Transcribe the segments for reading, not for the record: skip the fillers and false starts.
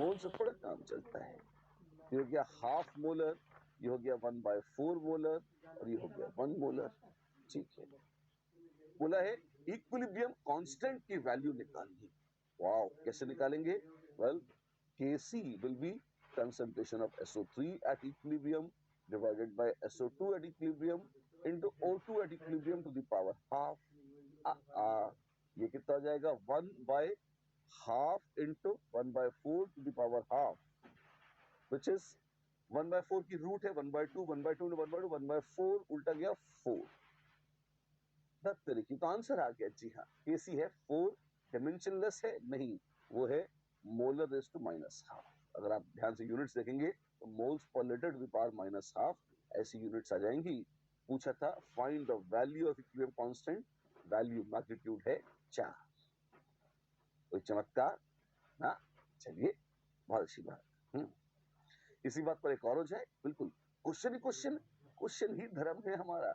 मोल से थोड़ा काम चलता है। ये हो गया हाफ मोलर, ये हो गया 1/4 मोलर और ये हो गया 1 मोलर। ठीक है, बोला है इक्विलिब्रियम कांस्टेंट की वैल्यू निकालिए। वाओ, कैसे निकालेंगे? Well, Kc will be concentration of SO3 at equilibrium divided by SO2 at equilibrium into O2 at equilibrium to the power half. ये कितना हो जाएगा? 1/half into 1/4 to the power half, which is 1/4 की root है 1/2, 1/2 into 1/2, 1/4 उल्टा गया 4। 10 तरीके तो आंसर आ गया। जी हाँ, Kc है 4, डायमेंशनलेस है नहीं, वो है मोलर रेज टू -12। अगर आप ध्यान से यूनिट्स देखेंगे तो moles per litre to the power -12 ऐसी यूनिट्स आ जाएंगी। पूछा था find the value of equilibrium constant, value magnitude है 4। कोई चमत्कार ना? चलिए, बहुत अच्छी बात। इसी बात पर एक और हो जाए। बिल्कुल, क्वेश्चन ही क्वेश्चन, क्वेश्चन ही धर्म है हमारा।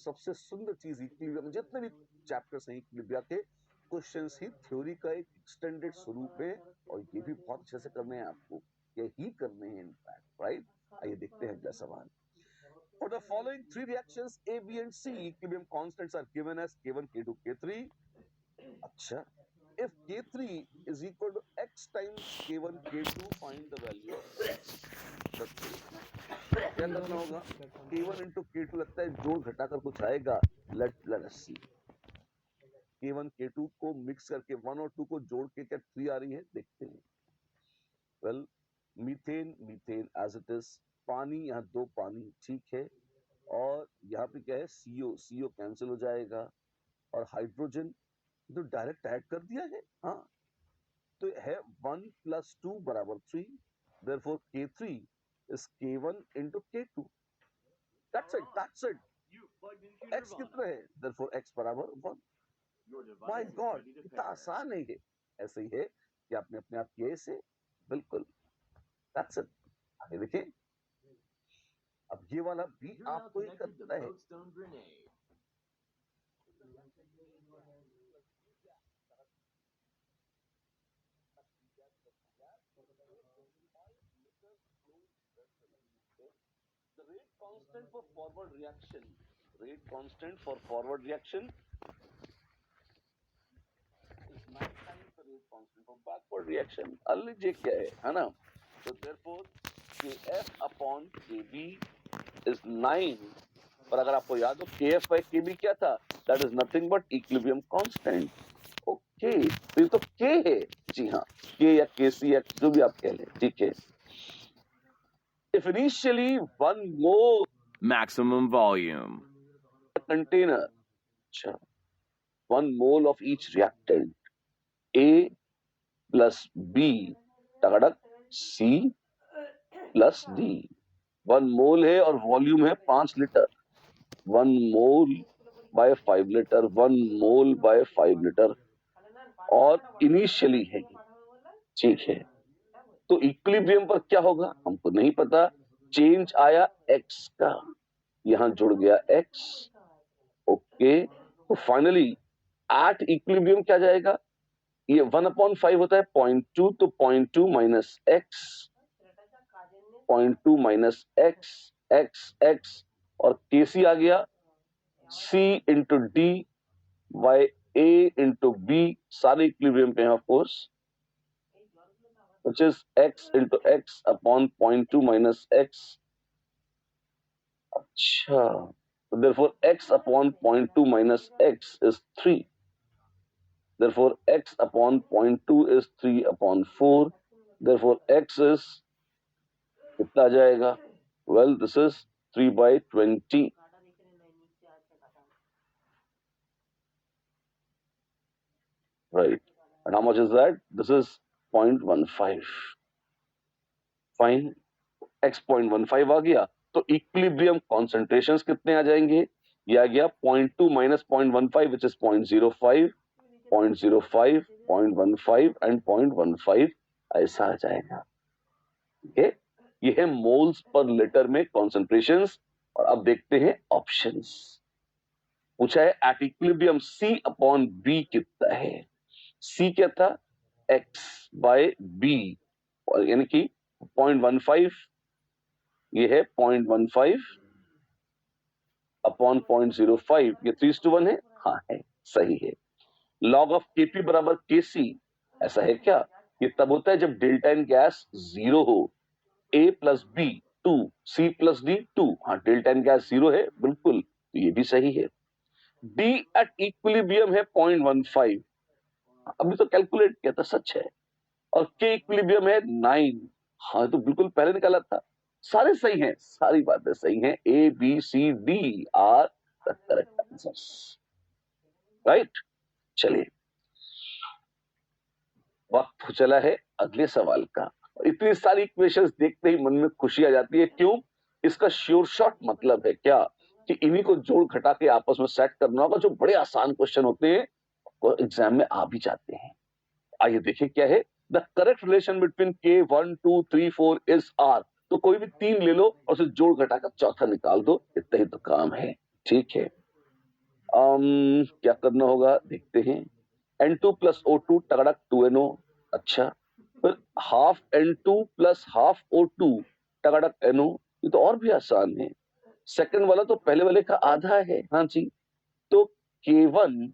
सबसे सुंदर चीज इक्विलिब्रियम, जितने भी चैप्टर्स हैं इक्विलिब्रियम के, क्वेश्चंस ही थ्योरी का एक एक्सटेंडेड स्वरूप है और ये भी बहुत अच्छे से करने हैं आपको, यही करने हैं इनफैक्ट, राइट? आइए देखते हैं अगला सवाल। For the following three reactions A, B and C, equilibrium constants are given as K1, K2, K3. अच्छा, if K3 is equal to X times K1, K2, find the value of X. क्या करना होगा? K1 into K2 लगता है जोड़ घटाकर कुछ आएगा। Let us see. K1 K2 को मिक्स करके 1 और 2 को जोड़ के क्या 3 आ रही है? देखते हैं। Well, methane methane as it is, पानी यहाँ 2 पानी, ठीक है, और यहाँ पे क्या है? CO, CO कैंसिल हो जाएगा और हाइड्रोजन तो डायरेक्ट ऐड कर दिया है। हाँ, तो है 1 + 2 = 3, therefore K3 is K1 into K2. That's it, that's it. X कितना है? therefore X = 1. माय गॉड, इतना आसान है ये। ऐसे ही है कि आपने अपने आप किए इसे। बिल्कुल, दैट्स इट। आगे देखिए, अब ये वाला भी आपको ही करना है। The rate constant for forward reaction, rate constant for forward reaction is 9 times the rate constant for backward reaction. अल्ली जे क्या है ना? So therefore Kf upon Kb is 9। पर अगर आपको याद हो Kf by Kb क्या था? That is nothing but equilibrium constant. Okay, तो ये तो K है। जी हाँ, K या Kc या जो भी आप कह लें, ठीक है। If initially 1 mole maximum volume. container, अच्छा, 1 mole of each reactant, A plus B, टगड़क C plus D, 1 मोल है और वॉल्यूम है 5 लीटर। 1 मोल बाय 5 लीटर, 1 मोल बाय 5 लीटर और इनिशियली है, ठीक है। तो इक्विलिब्रियम पर क्या होगा हमको नहीं पता। चेंज आया x का, यहां जुड़ गया x। ओके, तो फाइनली एट इक्विलिब्रियम क्या जाएगा? ये 1/5 होता है 0.2, तो 0.2 minus x, 0.2 minus x, x और Kc आ गया C into D by A into B, सारे इक्विलिब्रियम पे हैं of course, which is x into x upon 0.2 minus x. अच्छा, so therefore x upon 0.2 minus x is 3. Therefore x upon 0.2 is 3/4. Therefore x is कितना जाएगा? Well, this is 3/20. Right. And how much is that? This is 0.15. Fine. x 0.15 आ गया, तो equilibrium concentrations कितने आ जाएंगे? ये आ गया 0.2 minus 0.15, which is 0.05, 0.05, 0.15 and 0.15, ऐसा आ जाएगा। ठीक है, ये है मोल्स पर लीटर में कॉन्सेंट्रेशंस। और अब देखते हैं ऑप्शंस। पूछा है at equilibrium C upon B कितना है? C क्या था? X by B यानी कि 0.15 ये है 0.15 अपॉन 0.05, ये 3:1 है। हाँ है, सही है। लॉग ऑफ केपी बराबर केसी, ऐसा है क्या? ये तब होता है जब डेल्टा एन गैस 0 हो। A plus B 2, C plus D 2। हाँ, डेल्टा एन गैस 0 है, बिल्कुल, तो ये भी सही है। डी एट इक्विलिब्रियम है 0.15, अभी तो कैलकुलेट किया था, सच है। और के इक्विलिब्रियम है 9। हाँ, तो बिल्कुल पहले निकाला था। सारे सही हैं, सारी बातें सही हैं। A B C D are the correct answers, right. चलिए, वक्त हो चला है अगले सवाल का। इतनी सारी इक्वेशंस देखते ही मन में खुशी आ जाती है। क्यों? इसका श्योर शॉट मतलब है क्या कि इन्हीं को जोड़ घटा के आपस में सेट करना होगा। जो बड़े आसान क्वेश्चन होते हैं वो एग्जाम में आ भी जाते हैं। आइए देखिए क्या है। द करेक्ट रिलेशन बिटवीन के 1 2 3 4 इज आर। तो कोई भी 3 ले लो और उसे जोड़ घटा कर चौथा निकाल दो, इतना ही तो काम है। ठीक है, क्या करना होगा देखते हैं। N2 plus O2 टगड़क 2NO। अच्छा, फिर half N2 plus half O2 टगड़क NO। ये तो और भी आसान है। सेकंड वाला तो पहले वाले का आधा है। हाँ जी, तो K1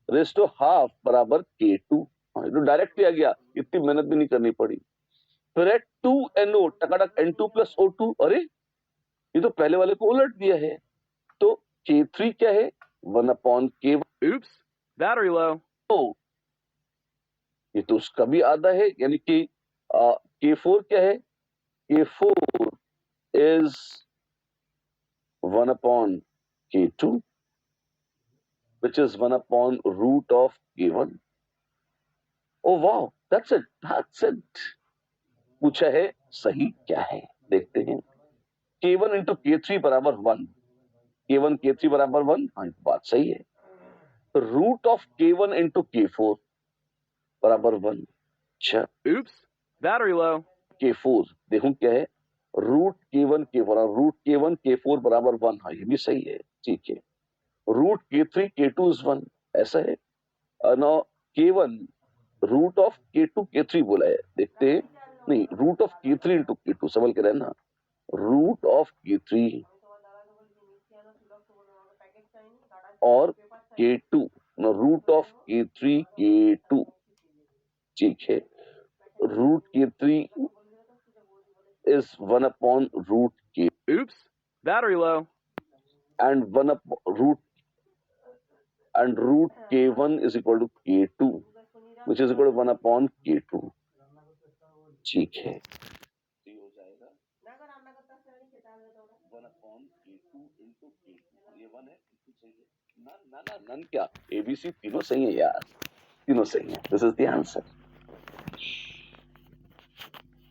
रेस टू हाफ बराबर K2। हाँ, ये तो डायरेक्ट ही आ गया, इतनी मेहनत भी नहीं करनी पड़ी। फिर है 2NO टगड़क N2 प्लस O2। अरे, ये तो पहले वाले को उलट दिया है। तो K3 क्या है? 1/K1। Oops, battery low. तो ये तो उसका भी आधा है, यानी कि K4 क्या है? K4 is 1/K2, which is 1/root of K1. Oh wow, that's it, that's it. पूछा है सही क्या है, देखते हैं। K1 इंटू K3 बराबर 1। K1 K3 बराबर 1। हाँ, बात सही है। Root of K1 into K4 बराबर 1। अच्छा, Oops, battery low. K4 देखूं क्या है? Root K1 K4, root K1 K4 बराबर 1। हाँ, ये भी सही है, ठीक है। रूट K3 K2 इज 1, ऐसा है। No, K1 root of K2 K3 बोला है, देखते हैं। नहीं, root of K3 into K2 समझ के रहना। रूट ऑफ K3 और K2, root of K3 K2, ठीक है। Root K3 is 1/root K Oops, battery low. and root K1 is equal to K2, which is equal to 1/K2। ठीक है, तो ये हो जाएगा 1/K2 into K2। ये 1 है, बिल्कुल सही है। नन क्या, ABC तीनों सही है यार, तीनों सही है। This is the answer.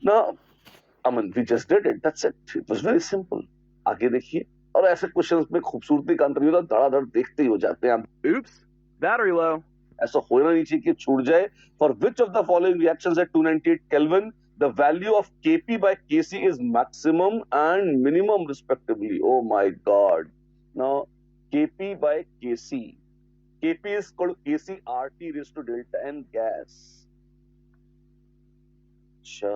Now, Aman, we just did it. That's it. It was very simple. आगे देखिए। और ऐसे क्वेश्चंस में खूबसूरती का अंतर नहीं होता, धड़ाधड़ देखते ही हो जाते हैं हम। Oops, battery low. ऐसा होना नहीं चाहिए कि छूट जाए। For which of the following reactions at 298 kelvin the value of Kp by Kc is maximum and minimum respectively? Oh my God. Now Kp by Kc, Kp is called Kc RT raised to delta n gas। अच्छा,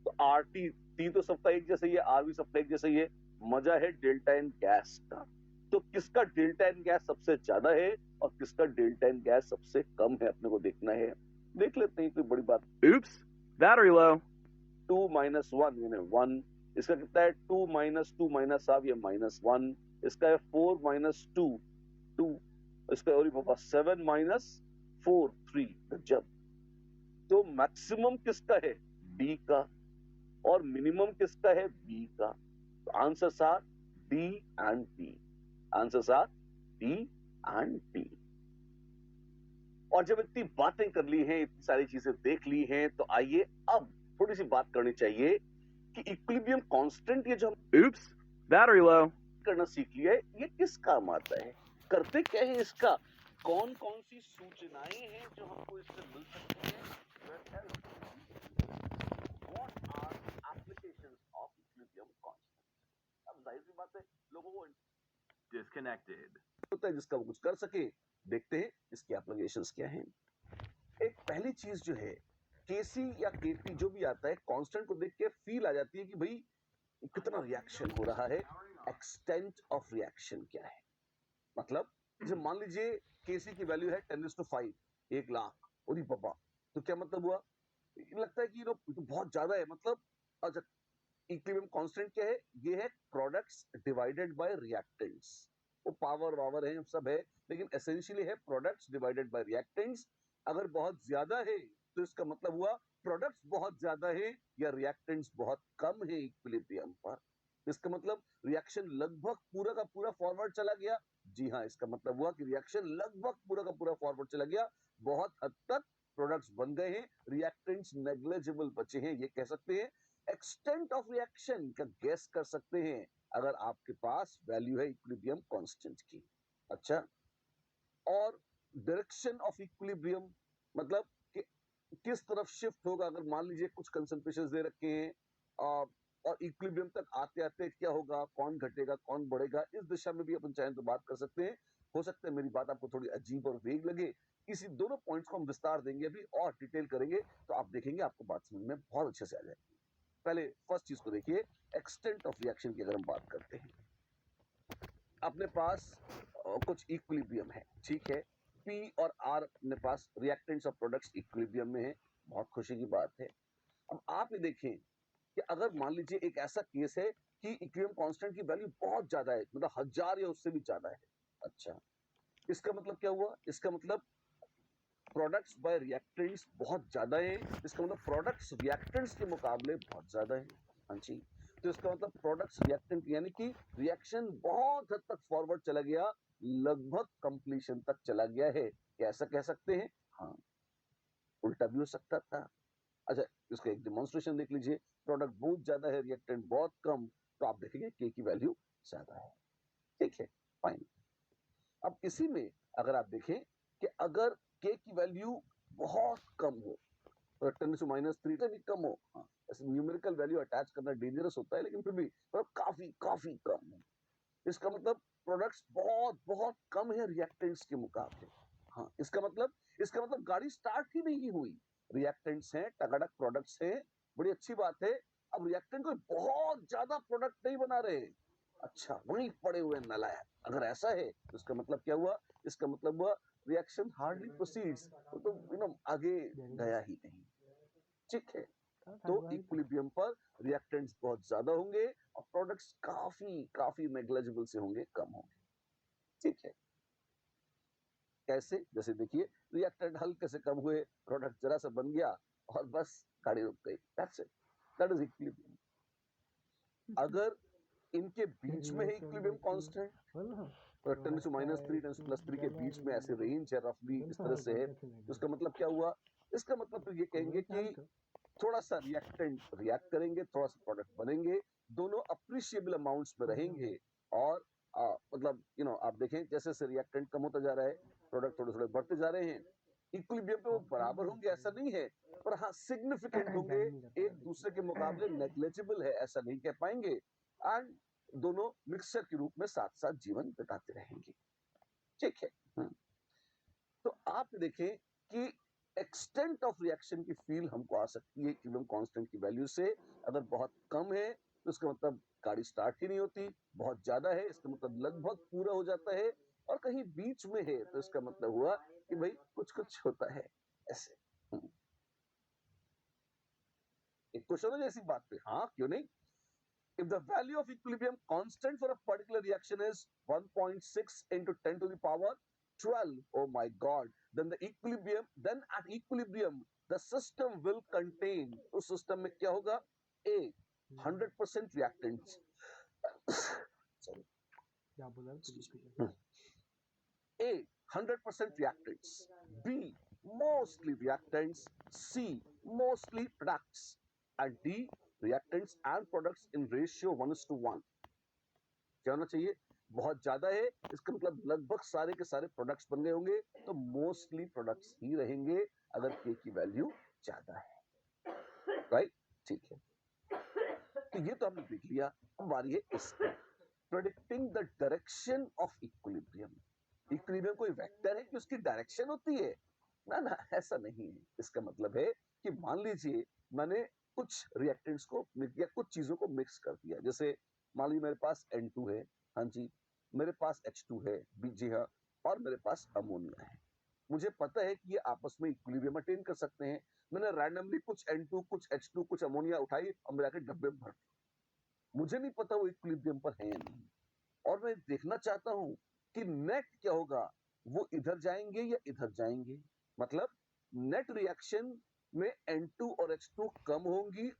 तो RT T तो सबका एक जैसा ही है, R भी सबका एक जैसा ही है। मजा है डेल्टा एन गैस का। तो किसका डेल्टा एन गैस सबसे ज्यादा है और किसका डेल्टा एन गैस सबसे कम है, अपने को देखना है। देख लेते हैं, कोई बड़ी बात। Oops, battery low. 2 minus 1 यानी 1। इसका कितना है? 2 minus 2 minus हाफ, ये -1। इसका है 4 minus 2 2। इसका और पापा 7 minus 4 3। गजब। तो मैक्सिमम किसका है? डी का, और मिनिमम किसका है? बी का। तो answers R D and D. Answers R D and D. और जब इतनी बातें कर ली हैं, इतनी सारी चीजें देख ली हैं, तो आइए अब थोड़ी सी बात करनी चाहिए कि इक्विलिब्रियम कांस्टेंट, ये जो हम Oops, battery low. करना सीख लिया है, ये किस काम आता है? करते क्या है इसका? कौन कौन सी सूचनाएं हैं जो हमको इससे मिल सकती हैं? What are applications of equilibrium constant? अब जाहिर सी बात है, लोगों को Disconnected. होता है जिसका वो कुछ कर सके। देखते हैं इसकी एप्लीकेशंस क्या हैं। एक पहली चीज जो है केसी या केटी जो भी आता है, कांस्टेंट को देख के फील आ जाती है कि भाई कितना रिएक्शन हो रहा है, एक्सटेंट ऑफ रिएक्शन क्या है। मतलब जब मान लीजिए केसी की वैल्यू है 10:5, 1,00,000, और बाबा, तो क्या मतलब हुआ, लगता है कि तो बहुत ज्यादा है। मतलब अच्छा, इक्विलिब्रियम कांस्टेंट क्या है, ये है प्रोडक्ट्स डिवाइडेड बाय रिएक्टेंट्स। वो पावर वावर है, सब है, लेकिन एसेंशियली है प्रोडक्ट्स डिवाइडेड बाय रिएक्टेंट्स। अगर बहुत ज्यादा है तो इसका मतलब हुआ प्रोडक्ट्स बहुत ज्यादा है या रिएक्टेंट्स बहुत कम है इक्विलिब्रियम पर। इसका मतलब रिएक्शन लगभग पूरा का पूरा फॉरवर्ड चला गया। जी हाँ, इसका मतलब हुआ कि रिएक्शन लगभग पूरा का पूरा फॉरवर्ड चला गया, बहुत हद तक प्रोडक्ट्स बन गए हैं, रिएक्टेंट्स नेग्लिजिबल बचे हैं, ये कह सकते हैं। एक्सटेंट ऑफ रिएक्शन का गेस कर सकते हैं अगर आपके पास वैल्यू है इक्विलिब्रियम कांस्टेंट की। अच्छा, और डायरेक्शन ऑफ इक्विलिब्रियम मतलब कि किस तरफ शिफ्ट होगा। अगर मान लीजिए कुछ कंसंट्रेशंस दे रखे हैं और इक्विलिब्रियम तक आते आते क्या होगा, कौन घटेगा कौन बढ़ेगा, इस दिशा में भी अपन चाहें तो बात कर सकते हैं। हो सकता है मेरी बात आपको थोड़ी अजीब और वेग लगे, इसी दोनों पॉइंट्स को हम विस्तार देंगे अभी और डिटेल करेंगे, तो आप देखेंगे आपको बात समझ में बहुत अच्छे से आ जाएगी। पहले फर्स्ट चीज को देखिए, एक्सटेंट ऑफ रिएक्शन की अगर हम बात करते हैं, अपने पास कुछ इक्विलिब्रियम है, ठीक है, पी और आर अपने पास रिएक्टेंट्स और प्रोडक्ट्स इक्विलिब्रियम में है, बहुत खुशी की बात है। अब आप ये देखें कि अगर मान लीजिए एक ऐसा केस है कि इक्विलिब्रियम कांस्टेंट की वैल्यू बहुत ज्यादा है, मतलब 1000 या उससे भी ज्यादा है। अच्छा, इसका मतलब क्या हुआ, इसका मतलब प्रोडक्ट्स बाय रिएक्टेंट्स बहुत ज्यादा है, इसका मतलब प्रोडक्ट्स रिएक्टेंट्स के मुकाबले बहुत ज्यादा है। हाँ जी, तो इसका मतलब प्रोडक्ट्स रिएक्टेंट यानी कि रिएक्शन बहुत हद तक फॉरवर्ड चला गया, लगभग कंप्लीशन तक चला गया है, क्या ऐसा कह सकते हैं। हाँ, उल्टा भी हो सकता था। अच्छा, इसका एक डेमोन्स्ट्रेशन देख लीजिए, प्रोडक्ट बहुत ज्यादा है, रिएक्टेंट बहुत कम, तो आप देखेंगे के की वैल्यू ज्यादा है। ठीक है, फाइन। अब इसी में अगर आप देखें कि अगर के की वैल्यू बहुत कम हो, 10⁻³ से भी कम हो, हाँ, ऐसे न्यूमेरिकल वैल्यू अटैच करना डेंजरस होता है, लेकिन फिर भी मतलब काफी काफी कम है, इसका मतलब प्रोडक्ट्स बहुत बहुत कम है रिएक्टेंट्स के मुकाबले। हाँ, इसका मतलब गाड़ी स्टार्ट ही नहीं हुई, रिएक्टेंट्स हैं, टकाटक प्रोडक्ट्स हैं, बड़ी अच्छी बात है। अब रिएक्टेंट कोई बहुत ज्यादा प्रोडक्ट नहीं बना रहे, अच्छा वहीं पड़े हुए नलायक, अगर ऐसा है तो इसका मतलब क्या हुआ, इसका मतलब हुआ रिएक्शन हार्डली प्रोसीड्स, तो आगे गया ही नहीं। ठीक है, तो इक्विलिब्रियम पर रिएक्टेंट्स बहुत ज्यादा होंगे और प्रोडक्ट्स काफी काफी नेग्लिजिबल से होंगे, कम होंगे। ठीक है, कैसे, जैसे देखिए रिएक्टेंट हल्के से कम हुए, प्रोडक्ट जरा सा बन गया और बस गाड़ी रुक गई, that's it, that is equilibrium. अगर इनके बीच में है इक्विलिब्रियम कांस्टेंट, तो 10⁻³ 10+3 के बीच में ऐसे रेंज है, रफली इस तरह से है, तो इसका मतलब क्या हुआ, इसका मतलब तो ये कहेंगे कि थोड़ा सा रिएक्टेंट रिएक्ट करेंगे, थोड़ा सा प्रोडक्ट बनेंगे, दोनों अप्रिशिएबल अमाउंट्स में रहेंगे, और मतलब आप देखें जैसे जैसे रिएक्टेंट कम होता जा रहा है, प्रोडक्ट थोड़े थोड़े बढ़ते जा रहे हैं, इक्विलिब्रियम पे वो बराबर होंगे ऐसा नहीं है, पर हाँ सिग्निफिकेंट होंगे, एक दूसरे के मुकाबले नेग्लिजिबल है ऐसा नहीं कह पाएंगे, एंड दोनों मिक्सचर के रूप में साथ साथ जीवन बिताते रहेंगे। ठीक है, तो आप देखें कि एक्सटेंट ऑफ रिएक्शन की फील हमको आ सकती है इक्विलिब्रियम कांस्टेंट की वैल्यू से। अगर बहुत कम है तो इसका मतलब गाड़ी स्टार्ट ही नहीं होती, बहुत ज्यादा है इसका मतलब लगभग पूरा हो जाता है, और कहीं बीच में है तो इसका मतलब हुआ कि भाई कुछ कुछ होता है ऐसे। एक क्वेश्चन है जैसी बात पे, हाँ क्यों नहीं। If the value of equilibrium constant for a particular reaction is 1.6 into 10 to the power 12, oh my god, then at equilibrium the system will contain, उस system में क्या होगा, A 100% reactants, sorry, A 100% reactants, B mostly reactants, C mostly products, and D reactants and products in ratio 1:1। क्या होना चाहिए, बहुत ज्यादा है इसका मतलब लगभग सारे के सारे प्रोडक्ट्स बन गए होंगे, तो मोस्टली प्रोडक्ट्स ही रहेंगे अगर के की वैल्यू ज्यादा है, राइट। ठीक है, तो ये तो हमने देख लिया। अब बारी है इसकी, predicting the direction of equilibrium. Equilibrium कोई वेक्टर है कि उसकी डायरेक्शन होती है, ना ना ऐसा नहीं है। इसका मतलब है कि मान लीजिए मैंने कुछ रिएक्टेंट्स को या कुछ चीजों को मिक्स कर दिया, जैसे मान लीजिए मेरे पास N2 है, हाँ जी, मेरे पास H2 है, जी हाँ, और मेरे पास अमोनिया है। मुझे पता है कि ये आपस में इक्विलिब्रियम अटेन कर सकते हैं। मैंने रैंडमली कुछ N2, कुछ H2, कुछ अमोनिया उठाई और मिला के डब्बे में भर दिया। मुझे नहीं पता वो इक्विलिब्रियम पर है या नहीं, और मैं देखना चाहता हूं कि नेट क्या होगा, वो इधर जाएंगे या इधर जाएंगे। मतलब नेट रिएक्शन में N2 और H2 कम होंगी,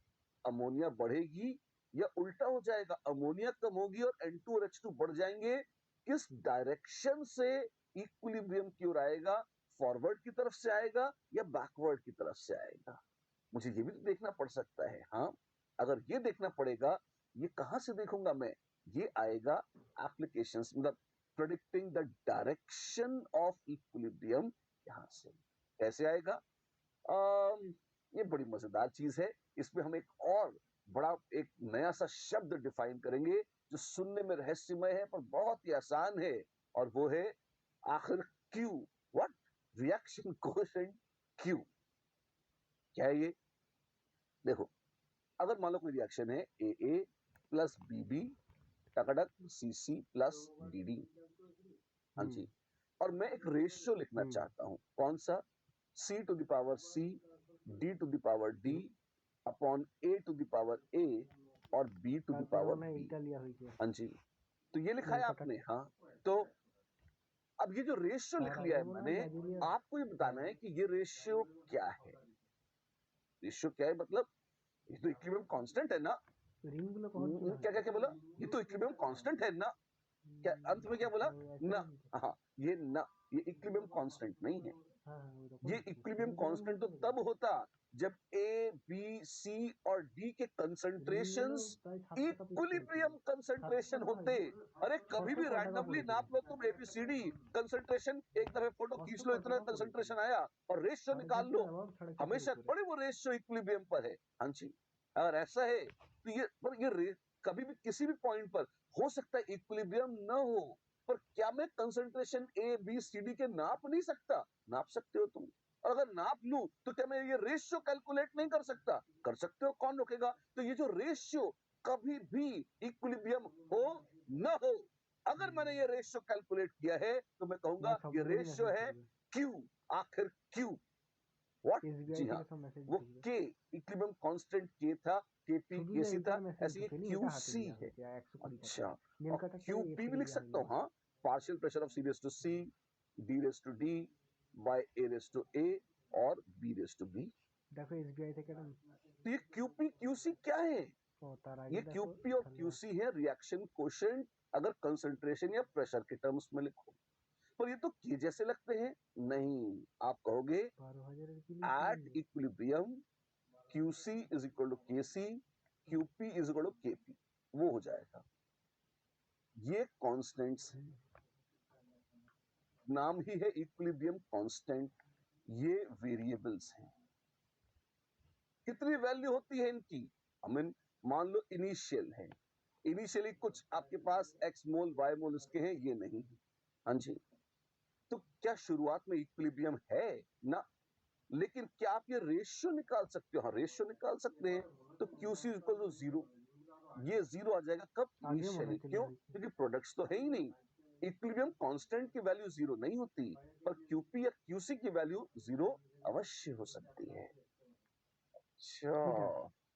अमोनिया बढ़ेगी, या उल्टा हो जाएगा, अमोनिया कम होगी और N2 और H2 बढ़ जाएंगे। किस डायरेक्शन से इक्विलिब्रियम की ओर आएगा, फॉरवर्ड की तरफ से आएगा या बैकवर्ड की तरफ से आएगा, मुझे ये भी तो देखना पड़ सकता है। हाँ, अगर ये देखना पड़ेगा, ये कहां से देखूंगा मैं, ये आएगा एप्लीकेशंस, मतलब predicting the direction of equilibrium, यहां से कैसे आएगा। ये बड़ी मजेदार चीज है। इसमें हम एक और बड़ा एक नया सा शब्द डिफाइन करेंगे जो सुनने में रहस्यमय है पर बहुत ही आसान है, और वो है आखिर Q. What? Reaction coefficient Q. क्या है ये? देखो, अगर मान लो कोई रिएक्शन है AA plus BB टकटक CC plus DD, हाँ जी, और मैं एक रेशियो लिखना चाहता हूं, कौन सा? C to the power C, D to the power D upon A to the power A और B to the power B। हाँ जी, तो ये लिखा है आपने। हाँ, तो अब ये जो रेशियो लिख लिया है मैंने, आपको ये बताना है कि ये रेशियो क्या है। रेशियो क्या है मतलब, ये तो इक्विलिब्रियम कांस्टेंट है ना। क्या क्या क्या बोला? ये तो इक्विलिब्रियम कांस्टेंट है ना। क्या अंत में क्या बोला? ना। हाँ, ये ना, ये इक्विलिब्रियम कांस्टेंट नहीं है। ये इक्विलिब्रियम कांस्टेंट तो तब होता जब A, B, C और D के कंसंट्रेशंस इक्विलिब्रियम कंसंट्रेशन होते। अरे कभी भी रैंडमली नाप लो तुम ABCD कंसंट्रेशन, एक दफे फोटो खींच लो, इतना कंसंट्रेशन आया और रेशियो निकाल लो, हमेशा थोड़ी वो रेशियो इक्विलिब्रियम पर है। हाँ जी, अगर ऐसा है तो ये पर ये कभी भी किसी भी पॉइंट पर हो सकता है इक्विलिब्रियम न हो, पर क्या मैं कंसंट्रेशन ABCD के नाप नहीं सकता? नाप सकते हो तुम। और अगर नाप लूं तो क्या मैं ये रेशियो कैलकुलेट नहीं कर सकता? कर सकते हो, कौन रोकेगा। तो ये जो रेशियो कभी भी इक्विलिब्रियम हो न हो, अगर मैंने ये रेशियो कैलकुलेट किया है तो मैं कहूंगा ये रेशियो है क्यू। आखिर क्यू व्हाट? जी हाँ, वो के इक्विलिब्रियम कांस्टेंट के था, KP KC था, ऐसे ये QC है। अच्छा, और QP भी लिख सकता हूँ। हाँ, partial pressure of C raise to C, D raise to D by A raise to A और B रेज़ टू B। तो ये QP QC क्या है? ये QP और QC है रिएक्शन कोएफिशिएंट, अगर कंसंट्रेशन या प्रेशर के टर्म्स में लिखो। पर ये तो के जैसे लगते हैं। नहीं, आप कहोगे at equilibrium QC is equal to KC, QP is equal to KP, वो हो जाएगा। ये कांस्टेंट्स हैं, नाम ही है इक्विलिब्रियम कांस्टेंट, ये वेरिएबल्स हैं। कितनी वैल्यू होती है इनकी? मान लो इनिशियल है, इनिशियली कुछ आपके पास x मोल y मोल इसके हैं, ये नहीं। हाँ जी, तो क्या शुरुआत में इक्विलिब्रियम है ना? लेकिन क्या आप ये रेशियो निकाल सकते हो? हाँ, रेशियो निकाल सकते हैं। तो QC इक्वल टू 0, ये 0 आ जाएगा कब? इनिशियली। क्यों? क्योंकि प्रोडक्ट्स तो है ही नहीं। इक्विलिब्रियम कांस्टेंट की वैल्यू 0 नहीं होती, पर QP या QC की वैल्यू 0 अवश्य हो सकती है। अच्छा,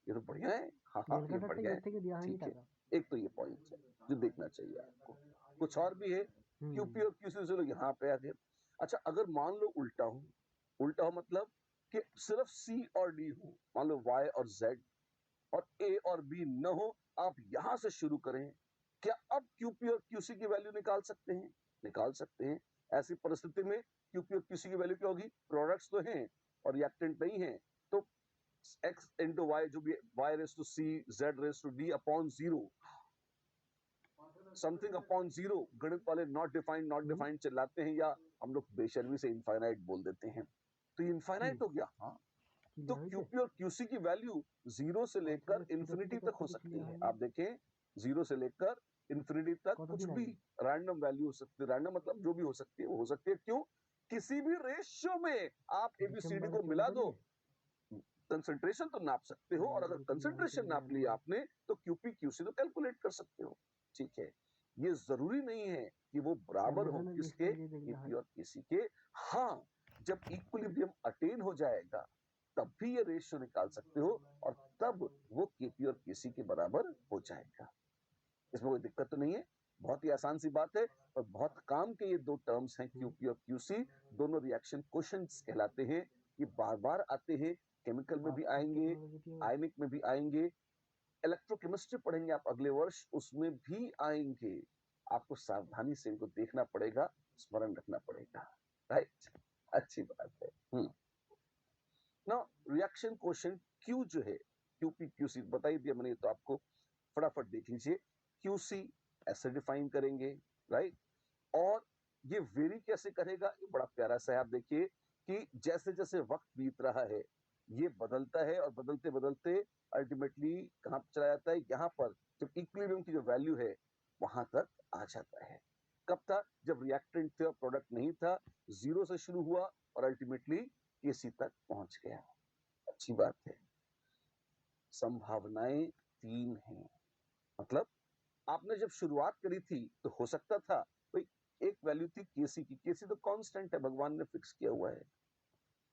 ये तो बढ़िया है। हाँ हाँ, ये बढ़िया है, ठीक है। एक तो ये पॉइंट है जो देखना चाहिए आपको। कुछ और भी है, QP और QC 0 यहाँ पे आ गए। अच्छा, अगर मान लो उल्टा हो, उल्टा हो मतलब कि सिर्फ C और D हो, मान लो Y और Z, और A और B न हो, आप यहां से शुरू करें, क्या अब QP और QC की वैल्यू निकाल सकते हैं? निकाल सकते हैं। ऐसी परिस्थिति में QP और QC की वैल्यू क्या होगी? प्रोडक्ट्स तो हैं और रिएक्टेंट नहीं है, तो x into y जो भी y raised to c z raised to d upon 0, something upon 0। गणित वाले नॉट डिफाइंड चिल्लाते हैं, या हम लोग बेशर्मी से इनफाइनाइट बोल देते हैं, तो इनफाइनाइट हो गया। हाँ, तो QP और QC की वैल्यू 0 से लेकर इंफिनिटी तक हो सकती है। आप देखें, 0 से लेकर इंफिनिटी तक कुछ भी रैंडम वैल्यू हो सकती है। रैंडम मतलब जो भी हो सकती है वो हो सकती है। क्यों? किसी भी रेशियो में आप ABCD को मिला दो, कंसंट्रेशन तो नाप सकते हो, और अगर कंसंट्रेशन नाप लिया आपने तो क्यूपी क्यूसी तो कैलकुलेट कर सकते हो। ठीक है, ये जरूरी नहीं है कि वो बराबर हो किसके, केपी और केसी के। हाँ, जब इक्विलिब्रियम अटेन हो जाएगा तब भी ये रेशियो निकाल सकते हो, और तब वो केपी और केसी के बराबर हो जाएगा। इसमें कोई दिक्कत तो नहीं है, बहुत ही आसान सी बात है। और बहुत काम के ये दो टर्म्स हैं, क्यूपी और क्यूसी, दोनों रिएक्शन क्वेश्चंस कहलाते हैं। ये बार बार आते हैं, केमिकल में भी आएंगे, आयनिक में भी आएंगे, इलेक्ट्रोकेमिस्ट्री पढ़ेंगे आप अगले वर्ष, उसमें भी आएंगे। आपको सावधानी से इनको देखना पड़ेगा, स्मरण रखना पड़ेगा। राइट, अच्छी बात है। नाउ रिएक्शन क्वेश्चन क्यू जो है, क्यूपी क्यूसी बता ही दिया मैंने, तो आपको फटाफट देख लीजिए। क्यूसी ऐसे डिफाइन करेंगे, राइट। और ये वेरी कैसे करेगा, ये बड़ा प्यारा सा है। आप देखिए कि जैसे जैसे वक्त बीत रहा है ये बदलता है, और बदलते बदलते अल्टीमेटली कहां पर चला जाता है, यहाँ पर जब इक्विलिब्रियम की जो वैल्यू है वहां तक आ जाता है। कब था, जब रिएक्टेंट थे और प्रोडक्ट नहीं था, जीरो से शुरू हुआ और अल्टीमेटली केसी तक पहुंच गया। अच्छी बात है। संभावनाएं 3 हैं, मतलब आपने जब शुरुआत करी थी तो हो सकता था भाई एक वैल्यू थी केसी की, केसी तो कांस्टेंट है, भगवान ने फिक्स किया हुआ है।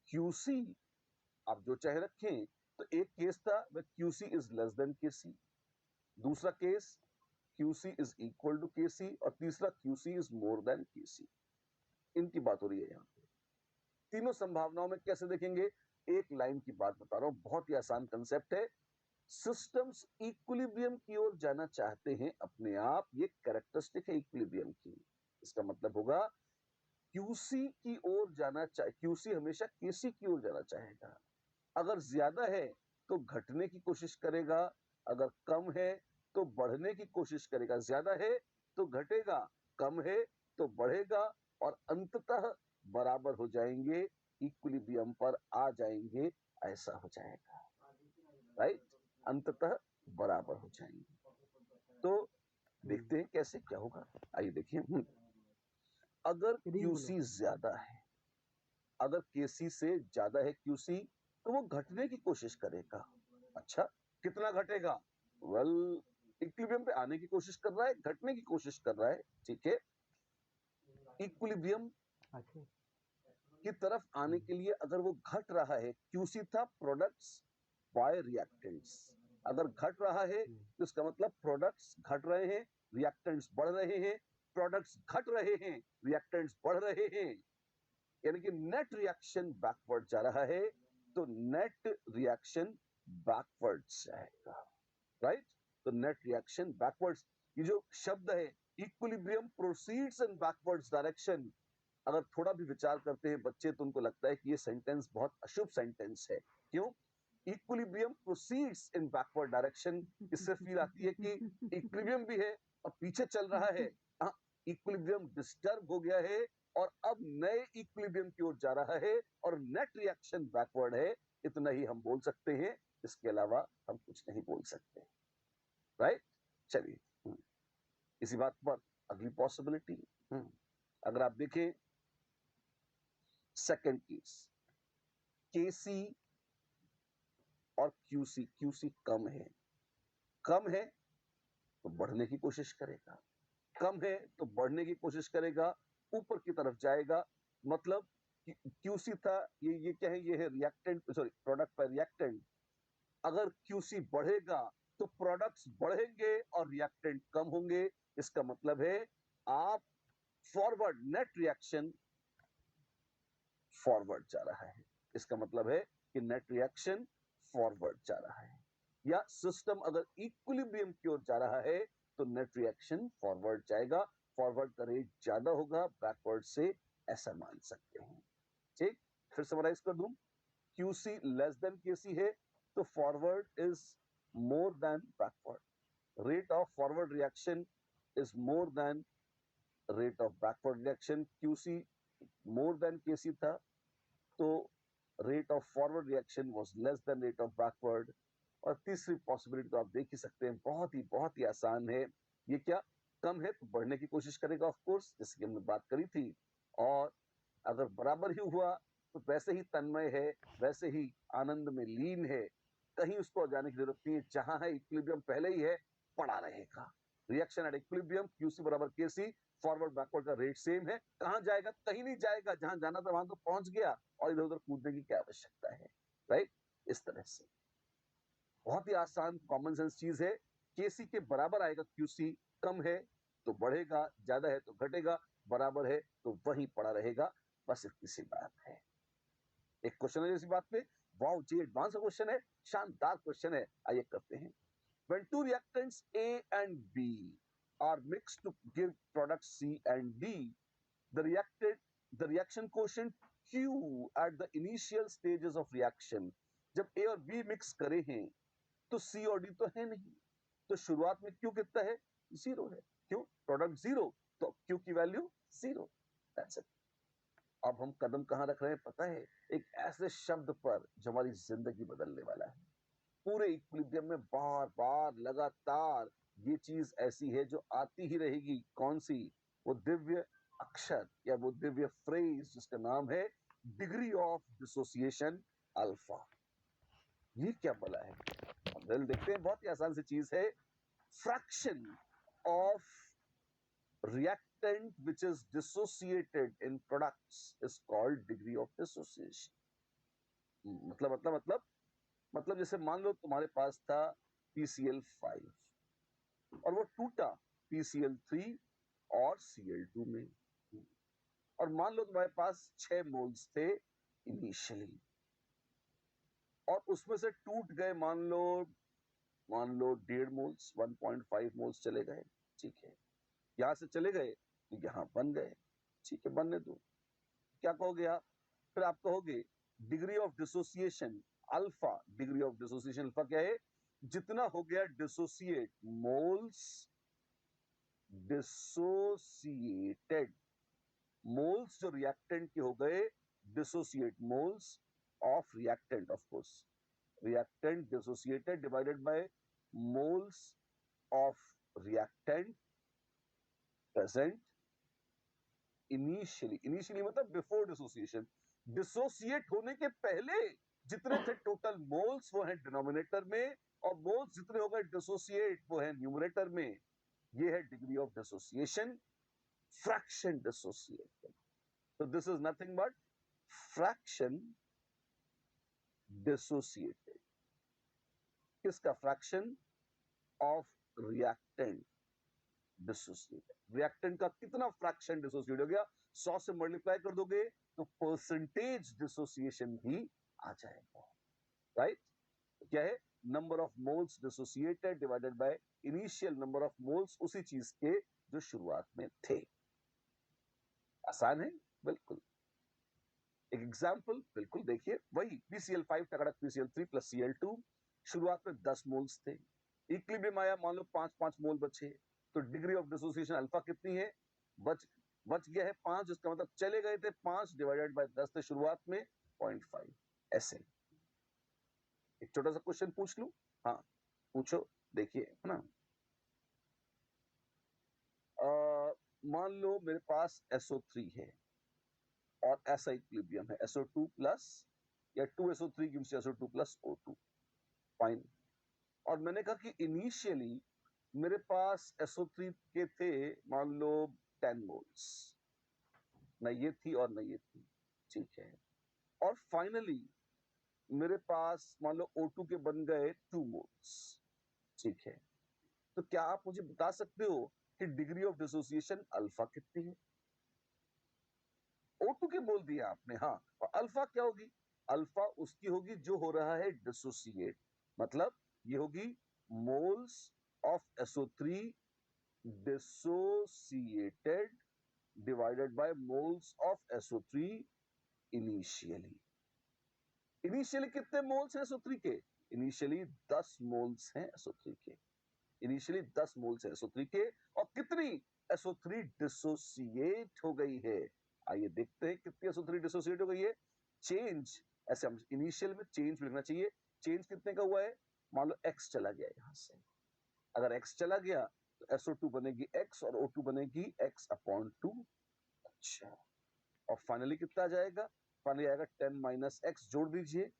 क्यूसी आप जो चाहे रखें, तो एक केस था वह QC is less than KC, दूसरा केस QC is equal to KC, और तीसरा QC is more than KC. इनकी बात हो रही है यहाँ पे। तीनों संभावनाओं में कैसे देखेंगे, एक लाइन की बात बता रहा हूं, बहुत ही आसान कंसेप्ट है। सिस्टम्स इक्विलिब्रियम की ओर जाना चाहते हैं अपने आप, ये कैरेक्टरिस्टिक है इक्विलिब्रियम की। इसका मतलब होगा क्यूसी की ओर जाना चाहे, क्यूसी हमेशा केसी की ओर जाना चाहेगा। अगर ज्यादा है तो घटने की कोशिश करेगा, अगर कम है तो बढ़ने की कोशिश करेगा। ज्यादा है तो घटेगा, कम है तो बढ़ेगा, और अंततः बराबर हो जाएंगे, इक्विलिब्रियम पर आ जाएंगे, ऐसा हो जाएगा। राइट, अंततः बराबर हो जाएंगे। तो देखते हैं कैसे क्या होगा, आइए देखिए। अगर क्यूसी ज्यादा है, अगर केसी से ज्यादा है क्यूसी, तो वो घटने की कोशिश करेगा। अच्छा, कितना घटेगा, वेल इक्विलिब्रियम पे आने की कोशिश कर रहा है, घटने की कोशिश कर रहा है। ठीक है, इक्विलिब्रियम की तरफ आने के लिए अगर वो घट रहा है, क्यूसी था प्रोडक्ट्स बाय रिएक्टेंट्स, अगर घट रहा है तो इसका मतलब प्रोडक्ट्स घट रहे हैं, रिएक्टेंट्स बढ़ रहे हैं, प्रोडक्ट्स घट रहे हैं, रिएक्टेंट्स बढ़ रहे हैं, यानी कि नेट रिएक्शन बैकवर्ड जा रहा है। तो नेट रिएक्शन बैकवर्ड जाएगा, राइट। तो नेट रिएक्शन बैकवर्ड्स, ये जो शब्द है इक्विलिब्रियम प्रोसीड्स इन बैकवर्ड्स डायरेक्शन, अगर थोड़ा भी विचार करते हैं बच्चे तो उनको लगता है कि ये सेंटेंस बहुत अशुभ सेंटेंस है। क्यों, इक्विलिब्रियम प्रोसीड्स इन बैकवर्ड डायरेक्शन, इससे फील आती है कि इक्विलिब्रियम भी है और पीछे चल रहा है, इक्विलिब्रियम डिस्टर्ब हो गया है और अब नए इक्विलिब्रियम की ओर जा रहा है, और नेट रिएक्शन बैकवर्ड है। इतना ही हम बोल सकते हैं, इसके अलावा हम कुछ नहीं बोल सकते। राइट, चलिए इसी बात पर अगली पॉसिबिलिटी, अगर आप देखें सेकंड केस, केसी और क्यूसी, क्यूसी कम है, कम है तो बढ़ने की कोशिश करेगा, कम है तो बढ़ने की कोशिश करेगा, ऊपर की तरफ जाएगा। मतलब क्यूसी था, ये क्या है, ये है रिएक्टेंट, सॉरी प्रोडक्ट पर रिएक्टेंट। अगर क्यूसी बढ़ेगा तो प्रोडक्ट्स बढ़ेंगे और रिएक्टेंट कम होंगे। इसका मतलब है आप फॉरवर्ड, नेट रिएक्शन फॉरवर्ड जा रहा है। इसका मतलब है कि नेट रिएक्शन फॉरवर्ड जा रहा है, या सिस्टम अगर इक्विलिब्रियम की ओर जा रहा है तो नेट रिएक्शन फॉरवर्ड जाएगा। फॉरवर्ड का रेट ज्यादा होगा बैकवर्ड से, ऐसा मान सकते हैं। ठीक, फिर समराइज कर दूं, क्यूसी लेस देन केसी है तो forward is more than backward, rate of forward reaction is more than rate of backward reaction. QC more than KC था तो rate of forward reaction was less than rate of backward. और तीसरी possibility तो आप देख ही सकते हैं, बहुत ही आसान है। ये क्या, कम है तो बढ़ने की कोशिश करेगा ऑफ कोर्स, जैसे कि हमने बात करी थी, और अगर बराबर ही हुआ तो वैसे ही तन्मय है, वैसे ही आनंद में लीन है, कहीं उसको जाने की जरूरत नहीं है। जहां है इक्विलिब्रियम पहले ही है, पड़ा रहेगा। रिएक्शन एट इक्विलिब्रियम क्यूसी बराबर केसी, फॉरवर्ड बैकवर्ड का रेट सेम है। कहां जाएगा? कहीं नहीं जाएगा। जहां जाना था वहां तो पहुंच गया, और इधर उधर कूदने की क्या आवश्यकता है, राइट? इस तरह से बहुत ही आसान कॉमन सेंस चीज है। केसी के बराबर आएगा क्यूसी, कम है तो बढ़ेगा, ज्यादा है तो घटेगा, बराबर है तो वहीं पड़ा रहेगा। बस इतनी सी बात है। एक क्वेश्चन है इसी बात पे। वाओ जी, एडवांस क्वेश्चन है, शानदार क्वेश्चन है। आइए करते हैं। When two reactants A and B are mixed to give product C and D, the reaction quotient Q at the initial stages of reaction, जब A और B मिक्स करे हैं तो C और D तो है नहीं, तो शुरुआत में Q कितना है? 0 है। क्यों? प्रोडक्ट 0, तो Q की वैल्यू 0। That's it. अब हम कदम कहां रख रहे हैं पता है? एक ऐसे शब्द पर जो हमारी जिंदगी बदलने वाला है। पूरे इक्विलिब्रियम में बार बार लगातार ये चीज ऐसी है जो आती ही रहेगी। कौन सी? वो दिव्य अक्षर या वो दिव्य फ्रेज जिसका नाम है डिग्री ऑफ डिसोसिएशन अल्फा। ये क्या बोला है? हम देखते हैं, बहुत ही आसान सी चीज है। Fraction of reactant which is dissociated in products is called degree of dissociation. मतलब जैसे मान लो तुम्हारे पास था PCl5 और वो टूटा PCl3 और Cl2 में, और मान लो तुम्हारे पास 6 मोल्स थे इनिशियली, और उसमें से टूट गए मान लो 1.5 मोल्स, 1.5 मोल्स चले गए। ठीक है, यहां से चले गए तो यहां बन गए। ठीक है, बनने दो। क्या कहोगे आप? फिर आप कहोगे degree of dissociation alpha. Degree of dissociation alpha क्या है? जितना हो गया डिसोसिएट मोल्स, डिसोसिएटेड मोल्स जो रिएक्टेंट के हो गए, dissociate moles of reactant, of course reactant dissociated divided by moles of reactant present initially मतलब बिफोर डिसोसिएशन। डिसोसिएट होने के पहले जितने थे टोटल मोल्स वो है डिनोमिनेटर में, और मोल्स जितने हो गए डिसोसिएट वो है न्यूमरेटर में। ये है degree of dissociation, fraction dissociated. तो this is nothing but fraction dissociated. किसका? Fraction of reactant dissociated. Reactant का कितना फ्रैक्शन डिसोसिएट हो गया? 100 से मल्टीप्लाई कर दोगे तो परसेंटेज डिसोसिएशन भी आ जाएगा, राइट? क्या है? Number of moles dissociated divided by initial number of moles उसी चीज के जो शुरुआत में थे। आसान है बिल्कुल। एक एग्जांपल बिल्कुल देखिए, वही PCl5 टकराक PCl3 प्लस Cl2। शुरुआत में 10 मोल्स थे, इक्विलिब्रियम आया, मान लो 5-5 मोल बचे, तो डिग्री ऑफ डिसोसिएशन अल्फा कितनी है? बच गया है 5, जिसका मतलब चले गए थे 5 डिवाइडेड बाय 10 थे शुरुआत में 0.5। ऐसे एक छोटा सा क्वेश्चन पूछ लूं? हाँ पूछो, देखिए, है ना। मान लो मेरे पास SO3 है और ऐसा इक्विलिब्रियम है SO2 प्लस या 2SO3 gives SO2 plus O2। Fine. और मैंने कहा कि इनिशियली मेरे पास SO3 के थे मान लो 10 मोल्स, न ये थी और न ये थी। ठीक है, और फाइनली मेरे पास मान लो O2 के बन गए 2 मोल्स। ठीक है, तो क्या आप मुझे बता सकते हो कि डिग्री ऑफ डिसोसिएशन अल्फा कितनी है? O2 के बोल दिया आपने, हाँ, और अल्फा क्या होगी? अल्फा उसकी होगी जो हो रहा है डिसोसिएट, मतलब ये होगी moles of SO3 dissociated divided by moles of SO3 initially. Initially कितने मोल्स हैं SO3 के? इनिशियली 10 मोल्स हैं SO3 के। इनिशियली 10 मोल्स हैं SO3 के, और कितनी SO3 डिसोसिएट हो गई है? आइए देखते हैं कितनी SO3 डिसोसिएट हो गई है। चेंज, ऐसे हम इनिशियल में चेंज लिखना चाहिए। चेंज कितने का हुआ है? मान लो x चला गया यहां से, अगर x चला गया तो SO2 बनेगी x और O2 बनेगी x अपॉन 2। अच्छा, और फाइनली कितना आ जाएगा? पानी आएगा 10 माइनस एक्स, जोड़ दीजिए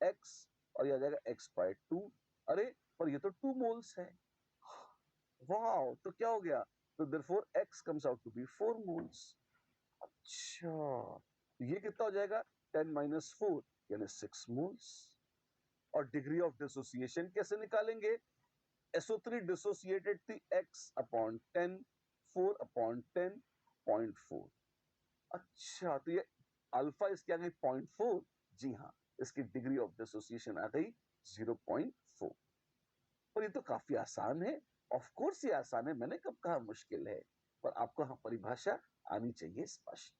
x और ये आ जाएगा x बाय 2। अरे पर ये तो 2 मोल्स है। वाओ, तो क्या हो गया? तो therefore x comes out to be 4 moles. अच्छा, ये कितना हो जाएगा? 10 माइनस 4 यानी 6 मोल्स। और डिग्री ऑफ डिसोसिएशन कैसे निकालेंगे? SO3 डिसोसिएटेड थी x अपॉन 10, 4 अपॉन 10, 0.4। अच्छा, तो ये अल्फा इसकी आ गई 0.4। जी हाँ, इसकी डिग्री ऑफ डिसोसिएशन आ गई 0.4। पर ये तो काफी आसान है। ऑफ कोर्स ये आसान है, मैंने कब कहा मुश्किल है। पर आपको हाँ परिभाषा आनी चाहिए स्पष्ट।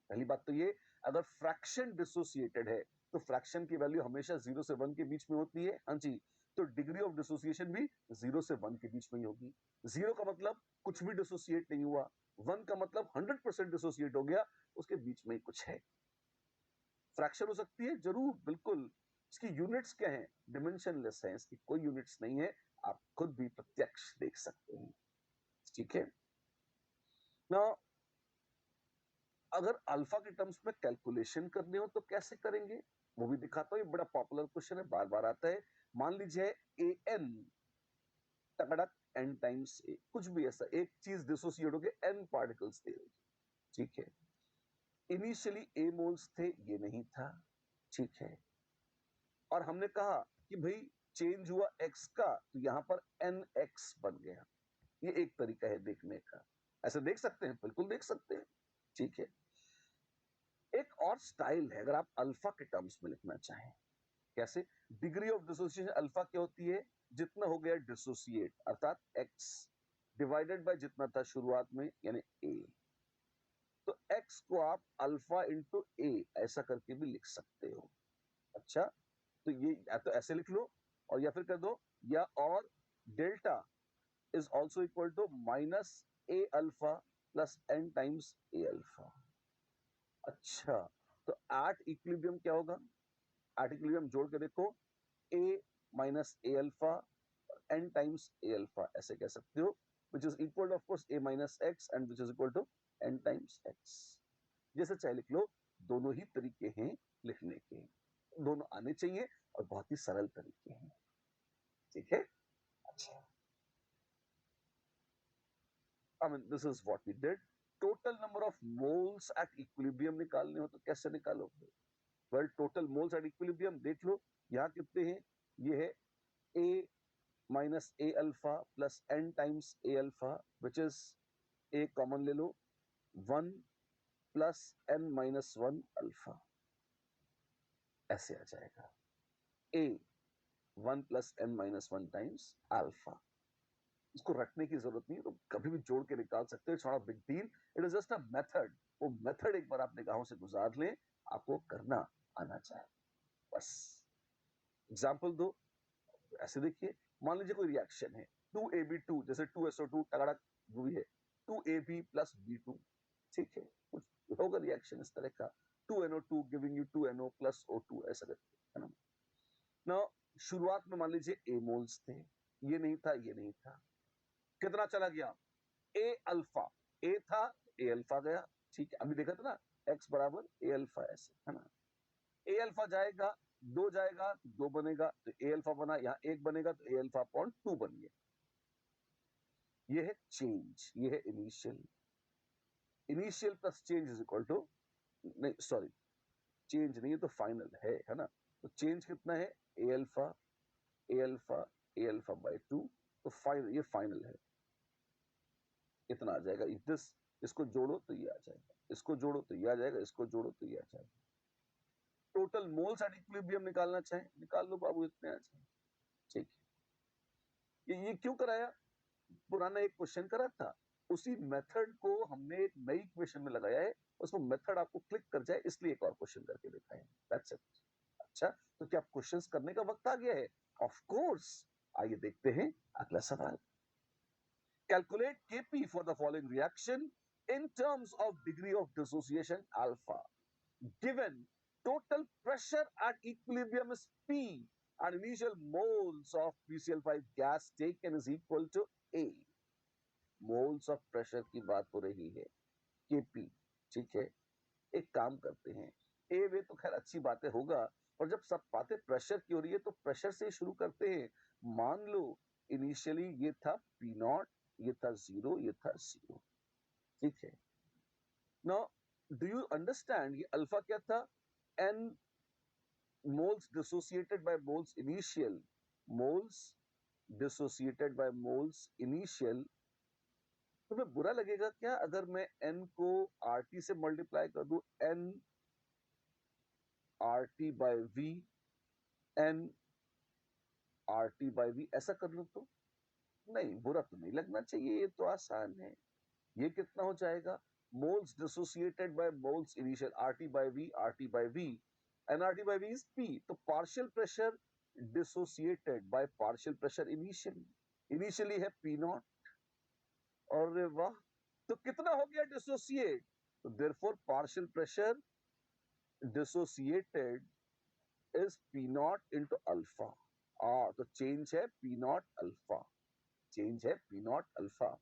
पहली बात तो ये, अगर फ्रैक्शन डिसोसिएटेड है तो फ्रैक्शन की वैल्यू हमेशा 0 से 1 के बीच में होती है। हाँ जी, तो डिग्री ऑफ डिसोसिएशन भी 0 से 1 के बीच में ही होगी। 0 का मतलब कुछ भी डिसोसिएट नहीं हुआ, 1 का मतलब 100% डिसोसिएट हो गया, उसके बीच में ही कुछ है। फ्रैक्शन हो सकती है जरूर, बिल्कुल। इसकी यूनिट्स क्या है? डिमेंशनलेस है, इसकी कोई यूनिट्स नहीं है। आप खुद भी प्रत्यक्ष देख सकते हैं। ठीक है ना? अगर अल्फा के टर्म्स में कैलकुलेशन करनी हो तो कैसे करेंगे, वो भी दिखाता हूं। ये बड़ा पॉपुलर क्वेश्चन है, बार बार आता है। मान लीजिए an तगड़क n टाइम्स a, कुछ भी ऐसा एक चीज डिसोसिएट होके n पार्टिकल्स दे रही, ठीक है। इनिशियली a मोल्स थे, ये नहीं था, ठीक है। और हमने कहा कि भाई चेंज हुआ x का, तो यहां पर nx बन गया। ये एक तरीका है देखने का। ऐसे देख सकते हैं, बिल्कुल देख सकते हैं, ठीक है। एक और स्टाइल है, अगर आप अल्फा के टर्म्स में लिखना चाहें। कैसे? डिग्री ऑफ डिसोसिएशन अल्फा क्या होती है? जितना हो गया डिसोसिएट, अर्थात x डिवाइडेड बाय जितना था शुरुआत में, यानी a। तो x को आप अल्फा इंटू a ऐसा करके भी लिख सकते हो। अच्छा, तो ये या तो ऐसे लिख लो और या फिर कर दो, या और delta is also equal to minus a alpha plus n times a alpha. अच्छा, तो एट इक्विलिब्रियम क्या होगा? एट इक्विलिब्रियम जोड़ के देखो, a minus a alpha n times a alpha, ऐसे कह सकते हो, which is equal to of course a minus x and which is equal to n times x। जैसे चाहे लिख लो, दोनों ही तरीके हैं लिखने के, दोनों आने चाहिए और बहुत ही सरल तरीके हैं, ठीक है। अच्छा, I mean this is what we did। Total number of moles at equilibrium निकालने हो तो कैसे निकालोगे? Well, total moles at equilibrium देख लो, यहाँ कितने हैं? ये है a minus a alpha plus n times a alpha, which is a common ले लो, 1 प्लस n माइनस 1 अल्फा, ऐसे आ जाएगा। a 1 plus n minus 1 times alpha. इसको रखने की जरूरत नहीं है, तो कभी भी जोड़ के निकाल सकते हो, थोड़ा big deal. It is just a method. वो मेथड एक बार आप निगाहों से गुजार लें, आपको करना आना चाहिए, बस। एग्जाम्पल दो, ऐसे देखिए, मान लीजिए कोई रिएक्शन है 2AB2, जैसे 2SO2 तगड़ा हुई है, 2AB प्लस B2, ठीक है। कुछ होगा रिएक्शन इस तरह का, 2NO2 giving you 2NO plus O2, ऐसा करके, है ना। ना शुरुआत में मान लीजिए A मोल्स थे, ये नहीं था, ये नहीं था, कितना चला गया? A अल्फा, A था, A अल्फा गया, ठीक है। अभी देखा था ना, X बराबर A अल्फा, ऐसे, है ना। A अल्फा जाएगा, 2 जाएगा तो 2 बनेगा, तो A अल्फा बना, यहाँ 1 बनेगा तो A अल्फा अपॉन 2 बन गया। ये है चेंज, ये है initial. Initial plus change is equal to, नहीं सॉरी, चेंज नहीं है तो फाइनल है ना। तो चेंज कितना है? A alpha, A alpha, A alpha by 2, तो फाइनल, ये फाइनल है, इतना आ जाएगा। दिस, इसको जोड़ो तो ये आ जाएगा, इसको जोड़ो तो ये आ जाएगा, इसको जोड़ो तो ये आ जाएगा। टोटल मोल्स एट इक्विलिब्रियम निकालना चाहे निकाल लो बाबू, इतने आ जाएंगे, ठीक है। ये क्यों कराया? पुराना एक क्वेश्चन करा था, उसी मेथड को हमने एक नई इक्वेशन में लगाया है, उसको मेथड आपको क्लिक कर जाए इसलिए एक और क्वेश्चन करके देखा है, दैट्स इट। अच्छा, तो क्या क्वेश्चंस करने का वक्त आ गया है? Of course. आइए देखते हैं अगला सवाल। Calculate Kp for the following reaction in terms of degree of dissociation alpha, given total pressure at equilibrium is P and initial moles of PCl5 gas taken is equal to A। Moles of pressure की बात हो रही है, Kp, ठीक है। एक काम करते हैं, ए वे तो खैर अच्छी बातें होगा, और जब सब बातें प्रेशर की हो रही है तो प्रेशर से ही शुरू करते हैं। मान लो इनिशियली ये था पी नॉट, ये था 0, ये था 0, ठीक है। नाउ डू यू अंडरस्टैंड ये अल्फा क्या था? N moles dissociated by moles initial, moles dissociated by moles initial। तुम्हें बुरा लगेगा क्या अगर मैं n को RT से मल्टीप्लाई कर दूं? n RT by V, n RT by V ऐसा कर लूं तो? नहीं, बुरा तो नहीं लगना चाहिए, ये तो आसान है। ये कितना हो जाएगा? moles dissociated by moles initial, RT by V, RT by V, and RT by V is P। तो partial pressure dissociated by partial pressure initially, initially है P naught। और वाह, तो कितना हो गया dissociate? तो therefore partial pressure dissociated is P naught into alpha। तो change है P naught alpha, change है P naught alpha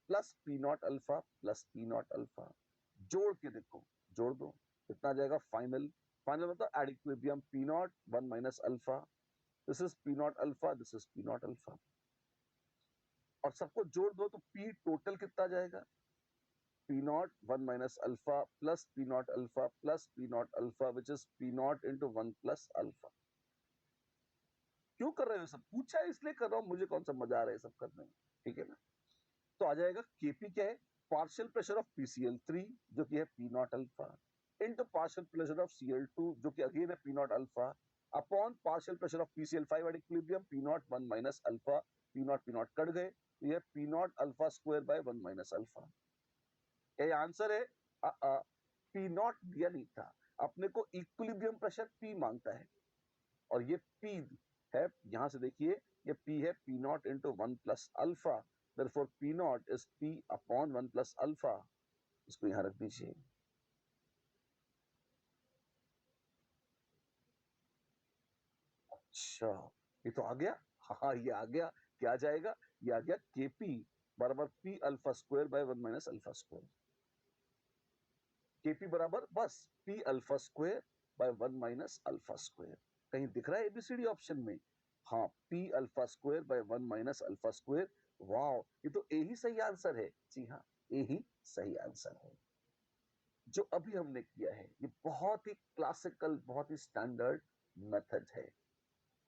plus P naught alpha plus P naught alpha. जोड़ के देखो, जोड़ दो, कितना जाएगा? फाइनल, फाइनल मतलब at equilibrium P naught 1 minus alpha, this is P naught alpha, this is P naught alpha, और सबको जोड़ दो तो पी टोटल कितना जाएगा? P naught 1 minus alpha plus P naught alpha plus P naught alpha which is P naught into 1 plus alpha. क्यों कर रहे हो सब? पूछा है इसलिए कर रहा हूं, मुझे कौन सा मजा आ रहा है सब करने में, ठीक है ना? तो आ जाएगा केपी क्या है? पार्शियल प्रेशर ऑफ PCl3 जो कि है P naught alpha into partial pressure of Cl2 जो कि अगेन है P naught alpha upon partial pressure of PCl5 at equilibrium P naught 1 minus alpha. P not cut गए, तो ये P naught alpha square by 1 minus alpha. ये answer है? P not दिया नहीं था, अपने को इक्विलिब्रियम प्रेशर पी मांगता है, और ये पी है, यहां से देखिए ये पी है P naught into 1 plus alpha, therefore P naught is P upon 1 plus alpha। इसको यहां रख दीजिए। अच्छा, ये तो आ गया। हाँ, ये आ गया। क्या जाएगा? ये आ गया Kp बराबर P alpha square by 1 minus alpha square. Kp बराबर बस P alpha square by 1 minus alpha square. कहीं दिख रहा है एबीसीडी ऑप्शन में? हाँ, P alpha square by 1 minus alpha square. Wow, ये तो ए ही सही आंसर है। जी हाँ, ए ही सही आंसर है। जो अभी हमने किया है ये बहुत ही क्लासिकल, बहुत ही स्टैंडर्ड मेथड है।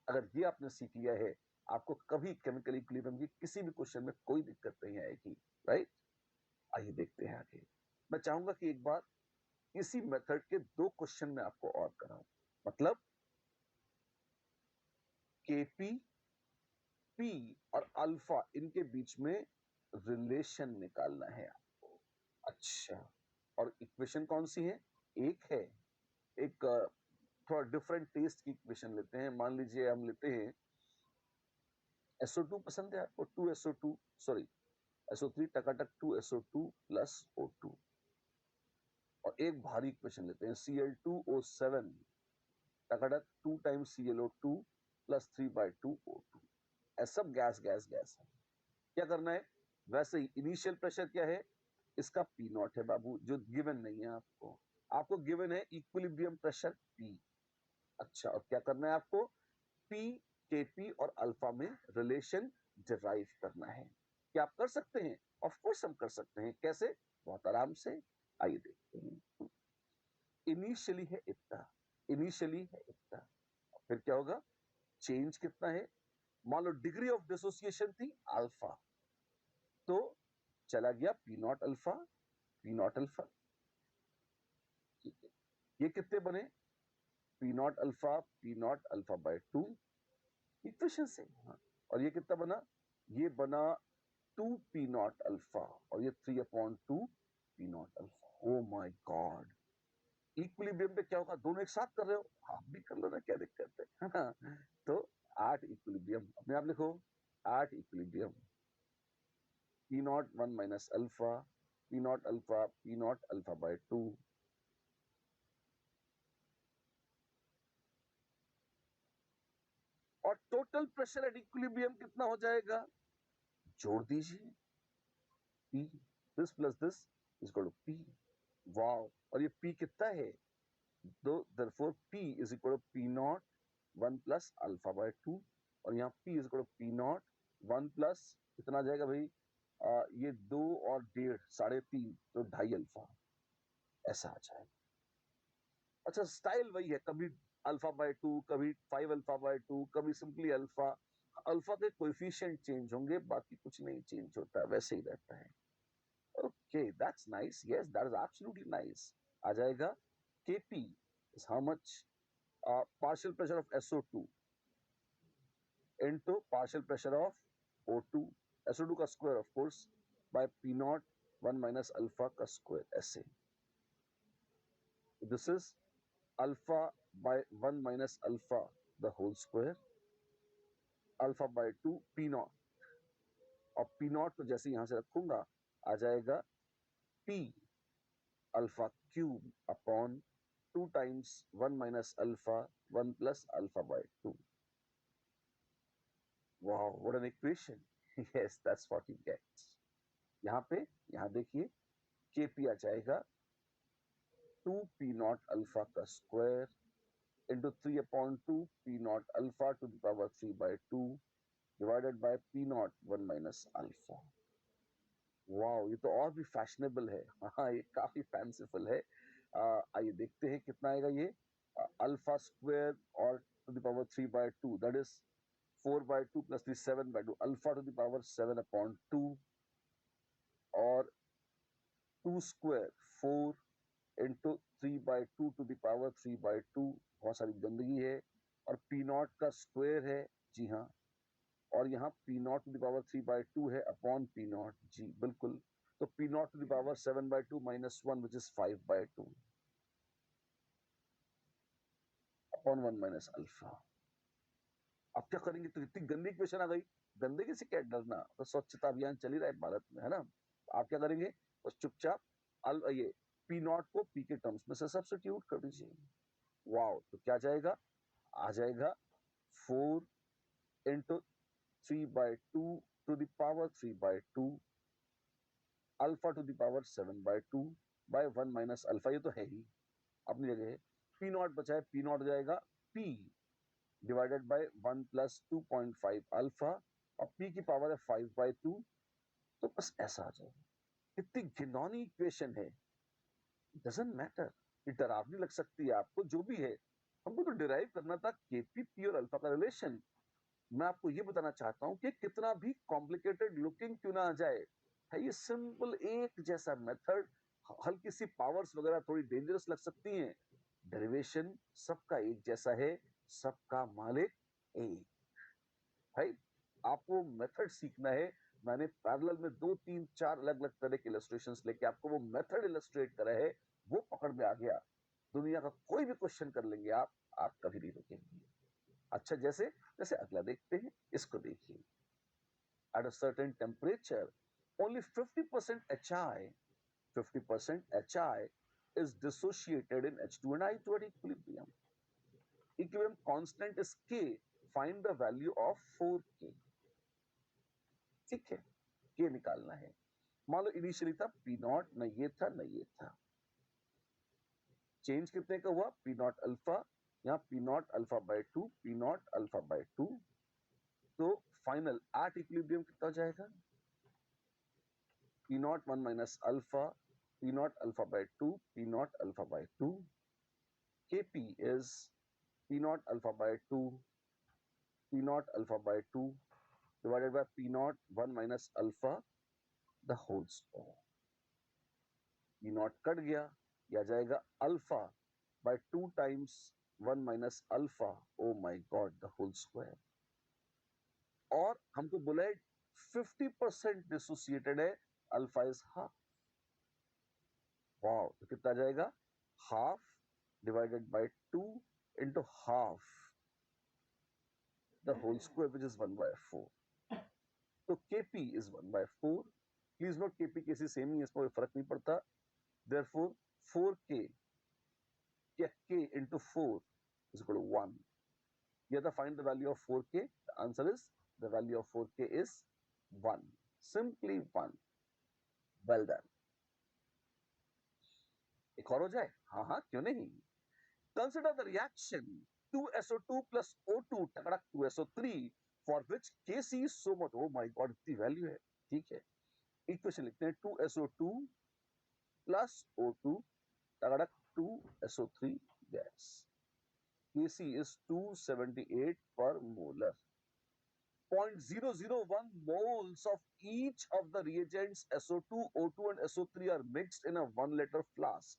अगर ये आपने सीख लिया है, आपको कभी केमिकल इक्विलिब्रियम की किसी भी क्वेश्चन में कोई दिक्कत नहीं आएगी, राइट? आइए देखते हैं आगे। मैं चाहूंगा कि एक बार इसी मेथड के 2 क्वेश्चन में आपको और कराऊं, मतलब केपी, पी और अल्फा इनके बीच में रिलेशन निकालना है आपको। अच्छा, और इक्वेशन कौन सी है? एक है, एक थोड़ा डिफरेंट टेस्ट की इक्वेशन लेते हैं। मान लीजिए हम लेते हैं SO2 पसंद है आपको? 2SO2, सॉरी SO3 टकाटक 2SO2 प्लस O2, और एक भारी इक्वेशन लेते हैं Cl2O7 टकाटक 2 टाइम्स ClO2 प्लस 3/2 O2। ऐसा सब गैस गैस गैस है। क्या करना है? वैसे ही इनिशियल प्रेशर क्या है? इसका पी नॉट है बाबू, जो गिवन नहीं है आपको। आपको गिवन है इक्विलिब्रियम प्रेशर पी। अच्छा, और क्या करना है आपको? पी, केपी और अल्फा में रिलेशन डिराइव करना है। क्या आप कर सकते हैं? ऑफ कोर्स हम कर सकते हैं। कैसे? बहुत आराम से, आइए देखते हैं। इनिशियली है इतना, इनिशियली है इतना, फिर क्या होगा? चेंज कितना है? मान लो डिग्री ऑफ डिसोसिएशन थी अल्फा, तो चला गया P naught alpha, P naught alpha, ठीक है। ये कितने बने? P naught alpha by 2 equation से, हाँ। और ये कितना बना? ये बना 2 पी नॉट अल्फा, और ये 3/2 P naught alpha. Oh my God, equilibrium पे क्या होगा? दोनों एक साथ कर रहे हो, आप भी कर लो ना, क्या दिक्कत है? तो 8 इक्विलिब्रियम अपने आप लिखो, 8 equilibrium P naught 1 minus alpha, P naught alpha by 2, और टोटल प्रेशर एट इक्विलिब्रियम कितना हो जाएगा? जोड़ दीजिए, P, this plus this is equal to P। Wow, और ये P कितना है? तो therefore p is equal to p naught 1 plus alpha by 2 और यहाँ p is equal to p naught 1 plus कितना आ जाएगा भाई ये 2 और 1.5 3.5 तो 2.5 अल्फा ऐसा आ जाएगा। अच्छा स्टाइल वही है, कभी अल्फा बाय 2, कभी 5 अल्फा बाय 2, कभी सिंपली अल्फा। अल्फा के कोएफिशिएंट चेंज होंगे, बाकी कुछ नहीं चेंज होता, वैसे ही रहता है। Okay that's nice, yes that is absolutely nice. आ जाएगा kp is how much partial pressure of SO2 into partial pressure of O2, SO2 का square of course by P naught 1 minus alpha का square ऐसे। This is alpha by 1 minus alpha the whole square, alpha by 2 P naught और P naught तो जैसे यहाँ से रखूंगा आ जाएगा P alpha cube upon 2 times 1 minus alpha 1 plus alpha by 2. Wow, what an equation. Yes, that's what he gets. यहाँ पे यहाँ देखिए kp आ जाएगा 2 p naught alpha का square into 3 upon 2 p naught alpha to the power 3 by 2 divided by p naught 1 minus alpha. Wow, ये तो और भी फैशनेबल है। हाँ, ये काफी फैंसीफुल है। आइए देखते हैं कितना आएगा ये। अल्फा स्क्वायर और to the power 3 by 2 that is 4 by 2 plus 3 7 by 2 alpha to the power 7 upon 2 और 2 square 4 into 3 by 2 to the power 3 by 2। बहुत सारी गंदगी है और पी नॉट का स्क्वायर है, जी हाँ, और यहाँ P naught to the power 3 by 2 है अपॉन पी नॉट, जी बिल्कुल। तो P naught to the power 7 by 2 minus 1 which is 5 by 2 upon 1 minus alpha. अब क्या करेंगे, तो इतनी गंदी इक्वेशन आ गई, गंदगी से क्या डरना, तो स्वच्छता अभियान चल ही रहा है भारत में, है ना। आप क्या करेंगे, बस चुपचाप ये पी नॉट को पी के टर्म्स में से सब्स्टिट्यूट कर दीजिए। वाओ, तो क्या जाएगा, आ जाएगा 4 into 3 by 2 to the power 3 by 2 alpha to the power 7 by 2 by 1 minus alpha, ये तो है ही अपनी जगह है। पी नॉट बचा है, पी नॉट जाएगा p divided by 1 plus 2.5 alpha और p की पावर है 5 by 2, तो बस ऐसा आ जाएगा। इतनी घिनौनी इक्वेशन है, डजंट मैटर, ये डरावनी लग सकती है आपको, जो भी है, हमको तो डिराइव करना था केपी पी और अल्फा का रिलेशन। मैं आपको ये बताना चाहता हूँ कि कितना भी कॉम्प्लिकेटेड लुकिंग क्यों ना आ जाए, है ये सिंपल एक जैसा मेथड। हल्की सी पावर्स वगैरह थोड़ी डेंजरस लग सकती हैं, डेरिवेशन सबका एक जैसा है, सबका मालिक एक है। आपको मेथड सीखना है। मैंने पैरेलल में 2 3 4 अलग अलग तरह के इलस्ट्रेशंस लेके आपको वो मेथड इलस्ट्रेट करा है, वो पकड़ में आ गया, दुनिया का कोई भी क्वेश्चन कर लेंगे आप कभी नहीं रुकेंगे। अच्छा, जैसे जैसे अगला देखते हैं, इसको देखिए। At a certain temperature, only 50% HI is dissociated in H2 and I2 at equilibrium. Equilibrium constant is K. Find the value of 4K. ठीक है, K निकालना है। मान लो इनिशियली था P नॉट, न ये था न ये था। चेंज कितने का हुआ, P नॉट अल्फा, यहाँ P not alpha by 2, P not alpha by 2। तो फाइनल एट इक्विलिब्रियम कितना हो जाएगा, P not 1 minus alpha, P not alpha by 2, P not alpha by 2। Kp is P not alpha by 2, P not alpha by 2 divided by P not 1 minus alpha the whole square। P not cut गया, यह जाएगा alpha by 2 times 1 minus alpha, oh my god, the whole square। और हमको बोला है 50% dissociated है, alpha is half. Wow, तो कितना जाएगा, half divided by 2 into half the whole square which is 1 by 4। तो kp is 1 by 4। Please note kp कैसे सेम ही है, इसमें कोई फर्क नहीं पड़ता। therefore 4k k into 4 is equal to 1। You have to find the value of 4k. The answer is, the value of 4k is 1, simply 1। well done। एक और हो जाए, हाँ हाँ क्यों नहीं। Consider the reaction 2SO2 plus O2 टकड़क 2SO3 for which Kc is so much. Oh my God, इतनी value है. ठीक है, इक्वेशन लिखते हैं 2SO2 plus O2 टकड़क 2SO3 gas. Kc is 278 per molar. 0.001 moles of each of the reagents SO2, O2 and SO3 are mixed in a 1 liter flask.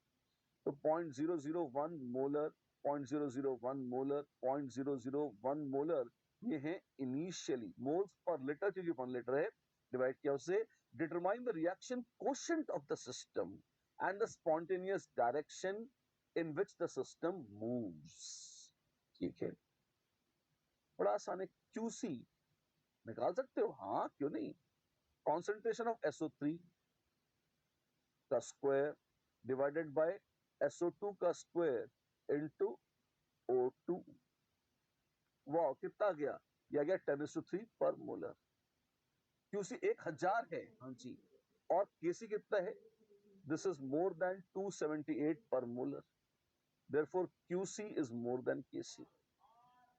तो 0.001 molar, 0.001 molar, 0.001 molar, ये है initially. Moles per litre क्योंकि 1 litre है, divide किया उससे. Determine the reaction quotient of the system and the spontaneous direction in which the system moves. ठीक है, बड़ा आसान है. QC निकाल सकते हो, हाँ क्यों नहीं. कॉन्सेंट्रेशन ऑफ SO3 का स्क्वायर डिवाइडेड बाय SO2 का स्क्वायर इनटू O2. वाह, कितना गया? यह गया 10:3 पर मोलर. QC 1000 है, हाँ जी, और Kc कितना है? दिस इज मोर देन 278 पर molar. Therefore QC is more then Kc.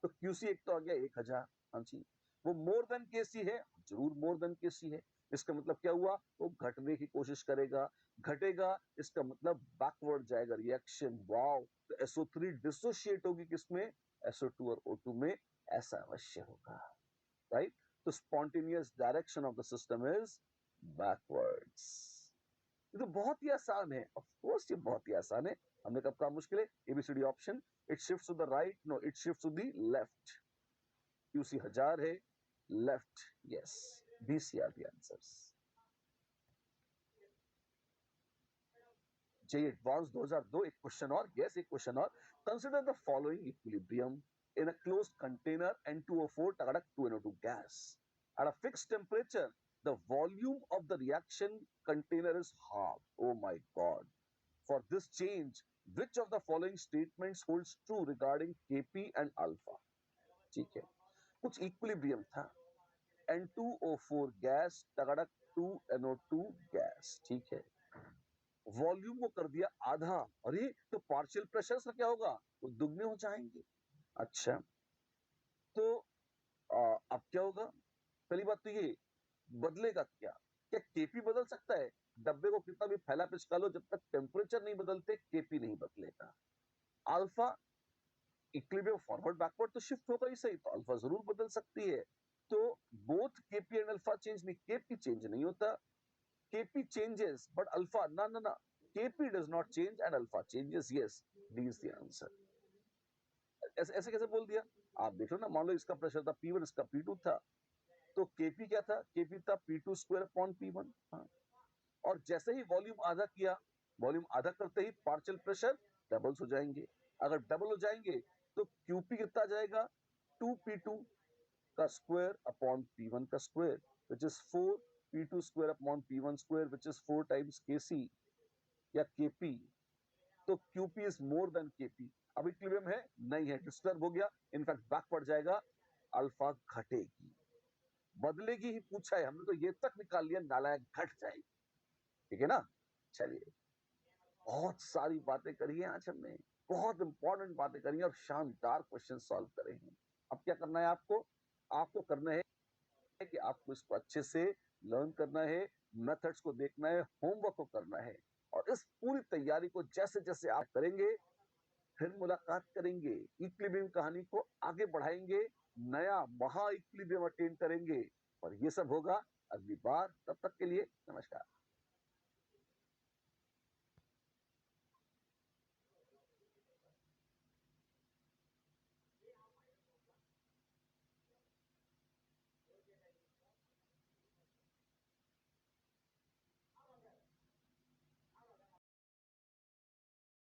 तो QC एक तो आ गया 1000, हाँ जी, वो मोर देन Kc है, जरूर मोर देन Kc है. इसका मतलब क्या हुआ? वो घटने की कोशिश करेगा, घटेगा, इसका मतलब बैकवर्ड जाएगा रिएक्शन. वाओ, तो SO3 डिसोशिएट होगी किसमें? SO2 और O2 में. ऐसा अवश्य होगा, राइट? तो spontaneous direction of the system is backwards. ये तो बहुत ही आसान है, ऑफ कोर्स ये बहुत ही आसान है. हमने कब कहा मुश्किल है? ABCD option. It shifts to the right, no it shifts to the left. QC 1000 है, left, yes. BC are the answers. JEE advance 2002 एक क्वेश्चन और, यस एक क्वेश्चन और. Consider the following equilibrium in a closed container N2O4 टकड़क 2NO2 gas. At a fixed temperature, the volume of the reaction container is half. Oh my God. For this change, which of the following statements holds true regarding Kp and alpha? ठीक है, कुछ equilibrium था. N2O4 gas टकड़क 2NO2 gas. ठीक है, volume को कर दिया आधा. अरे तो पार्शियल प्रेशर से क्या होगा? वो दुगने हो जाएंगे. अच्छा, तो अब क्या होगा? पहली बात तो ये, बदलेगा क्या? क्या Kp बदल सकता है? डब्बे को कितना भी फैला पिचका लो, जब तक टेम्परेचर नहीं बदलते Kp नहीं बदलेगा. अल्फा इक्विलिब्रियम फॉरवर्ड बैकवर्ड तो शिफ्ट होगा ही सही, तो अल्फा जरूर बदल सकती है. तो both Kp and alpha change नहीं, Kp चेंज नहीं होता. Kp changes but alpha ना ना ना, Kp does not change and alpha changes. Yes, D is the answer. ऐसे ऐसे कैसे बोल दिया? आप देख लो ना, मान लो इसका प्रेशर था P1, इसका P2 था, तो Kp क्या था? Kp था P2 स्क्वायर अपॉन P1. हाँ, और जैसे ही वॉल्यूम आधा किया, वॉल्यूम आधा करते ही पार्शियल प्रेशर डबल्स हो जाएंगे. अगर डबल हो जाएंगे तो Qp कितना जाएगा? 2P2 का स्क्वायर अपॉन P1 का square, which is 4P2 square upon P1 square, which is 4 times Kc या Kp. तो Qp is more than Kp. अब इक्विलिब्रियम है? नहीं है, डिस्टर्ब हो गया, इनफैक्ट बैकवर्ड जाएगा, अल्फा घटेगी. बदलेगी ही पूछा है हमने, तो ये तक निकाल लिया, नालायक घट जाएगी. ठीक है ना? चलिए, बहुत सारी बातें करी हैं आज हमने, बहुत इंपॉर्टेंट बातें करी हैं और शानदार क्वेश्चन सॉल्व करे हैं. अब क्या करना है आपको? आपको करना है कि आपको इसको अच्छे से लर्न करना है, मेथड्स को देखना है, होमवर्क को करना है, और इस पूरी तैयारी को जैसे जैसे आप करेंगे, फिर मुलाकात करेंगे, इक्विलिब्रियम कहानी को आगे बढ़ाएंगे, नया महा इक्विलिब्रियम अटेन करेंगे, और ये सब होगा अगली बार. तब तक के लिए नमस्कार.